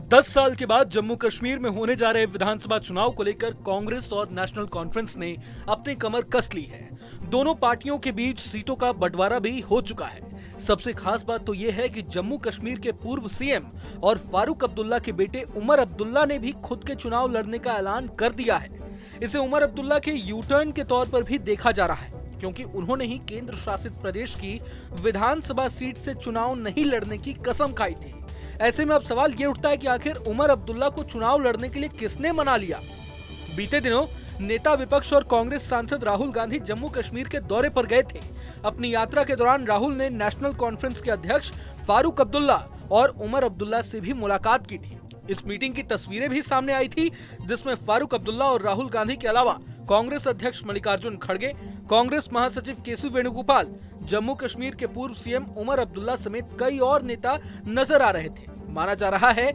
दस साल के बाद जम्मू कश्मीर में होने जा रहे विधानसभा चुनाव को लेकर कांग्रेस और नेशनल कॉन्फ्रेंस ने अपनी कमर कस ली है। दोनों पार्टियों के बीच सीटों का बंटवारा भी हो चुका है। सबसे खास बात तो यह है कि जम्मू कश्मीर के पूर्व सीएम और फारूक अब्दुल्ला के बेटे उमर अब्दुल्ला ने भी खुद के चुनाव लड़ने का ऐलान कर दिया है। इसे उमर अब्दुल्ला के यू टर्न के तौर पर भी देखा जा रहा है, क्योंकि उन्होंने ही केंद्र शासित प्रदेश की विधानसभा सीट से चुनाव नहीं लड़ने की कसम खाई थी। ऐसे में अब सवाल ये उठता है कि आखिर उमर अब्दुल्ला को चुनाव लड़ने के लिए किसने मना लिया। बीते दिनों नेता विपक्ष और कांग्रेस सांसद राहुल गांधी जम्मू कश्मीर के दौरे पर गए थे। अपनी यात्रा के दौरान राहुल ने नेशनल कॉन्फ्रेंस के अध्यक्ष फारूक अब्दुल्ला और उमर अब्दुल्ला से भी मुलाकात की थी। इस मीटिंग की तस्वीरें भी सामने आई थी, जिसमें फारूक अब्दुल्ला और राहुल गांधी के अलावा कांग्रेस अध्यक्ष मल्लिकार्जुन खड़गे, कांग्रेस महासचिव केशव वेणुगोपाल, जम्मू कश्मीर के पूर्व सीएम उमर अब्दुल्ला समेत कई और नेता नजर आ रहे थे। माना जा रहा है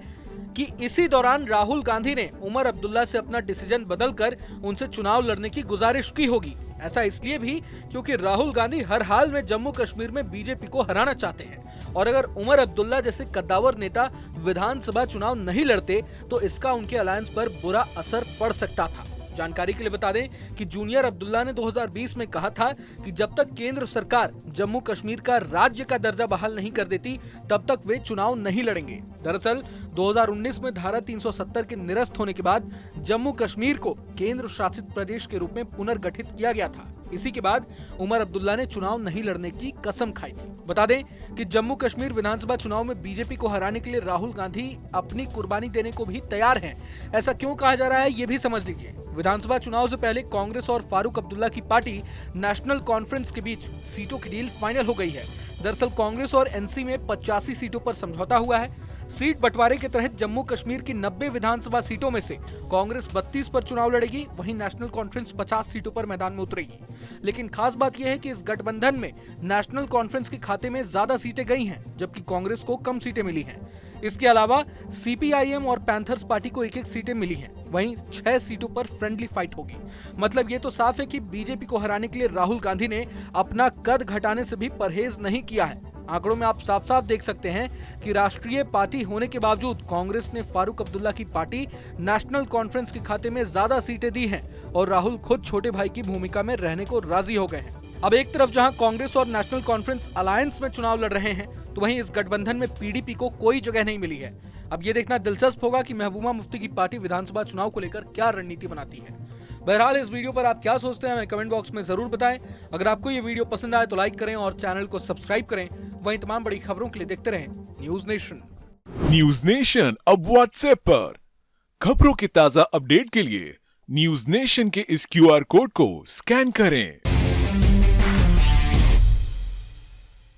कि इसी दौरान राहुल गांधी ने उमर अब्दुल्ला से अपना डिसीजन बदलकर उनसे चुनाव लड़ने की गुजारिश की होगी। ऐसा इसलिए भी क्योंकि राहुल गांधी हर हाल में जम्मू कश्मीर में बीजेपी को हराना चाहते हैं, और अगर उमर अब्दुल्ला जैसे कद्दावर नेता विधानसभा चुनाव नहीं लड़ते तो इसका उनके अलायंस पर बुरा असर पड़ सकता था। जानकारी के लिए बता दें कि जूनियर अब्दुल्ला ने 2020 में कहा था कि जब तक केंद्र सरकार जम्मू कश्मीर का राज्य का दर्जा बहाल नहीं कर देती तब तक वे चुनाव नहीं लड़ेंगे। दरअसल 2019 में धारा 370 के निरस्त होने के बाद जम्मू कश्मीर को केंद्र शासित प्रदेश के रूप में पुनर्गठित किया गया था। इसी के बाद उमर अब्दुल्ला ने चुनाव नहीं लड़ने की कसम खाई थी। बता दें कि जम्मू कश्मीर विधानसभा चुनाव में बीजेपी को हराने के लिए राहुल गांधी अपनी कुर्बानी देने को भी तैयार हैं। ऐसा क्यों कहा जा रहा है, ये भी समझ लीजिए। विधानसभा चुनाव से पहले कांग्रेस और फारूक अब्दुल्ला की पार्टी नेशनल कॉन्फ्रेंस के बीच सीटों की डील फाइनल हो गई है। दरअसल कांग्रेस और एनसी में 85 सीटों पर समझौता हुआ है। सीट बंटवारे के तहत जम्मू कश्मीर की 90 विधानसभा सीटों में से कांग्रेस 32 पर चुनाव लड़ेगी, वहीं नेशनल कॉन्फ्रेंस 50 सीटों पर मैदान में उतरेगी। लेकिन खास बात यह है कि इस गठबंधन में नेशनल कॉन्फ्रेंस के खाते में ज्यादा सीटें गई हैं, जबकि कांग्रेस को कम सीटें मिली हैं। इसके अलावा सीपीआईएम और पैंथर्स पार्टी को एक-एक सीटें मिली हैं। वहीं 6 सीटों पर फ्रेंडली फाइट होगी। मतलब ये तो साफ है कि बीजेपी को हराने के लिए राहुल गांधी ने अपना कद घटाने से भी परहेज नहीं किया है। आंकड़ों में आप साफ साफ देख सकते हैं कि राष्ट्रीय पार्टी होने के बावजूद कांग्रेस ने फारूक अब्दुल्ला की पार्टी नेशनल कॉन्फ्रेंस के खाते में ज्यादा सीटें दी हैं और राहुल खुद छोटे भाई की भूमिका में रहने को राजी हो गए हैं। अब एक तरफ जहां कांग्रेस और नेशनल कॉन्फ्रेंस अलायंस में चुनाव लड़ रहे हैं, तो वहीं इस गठबंधन में पीडीपी को कोई जगह नहीं मिली है। अब ये देखना दिलचस्प होगा कि महबूबा मुफ्ती की पार्टी विधानसभा चुनाव को लेकर क्या रणनीति बनाती है। बहरहाल इस वीडियो पर आप क्या सोचते हैं हमें कमेंट बॉक्स में जरूर बताएं। अगर आपको ये वीडियो पसंद आए तो लाइक करें और चैनल को सब्सक्राइब करें। वहीं तमाम बड़ी खबरों के लिए देखते रहें न्यूज नेशन। न्यूज नेशन अब व्हाट्सएप पर खबरों के ताजा अपडेट के लिए न्यूज नेशन के इस क्यूआर कोड को स्कैन करें।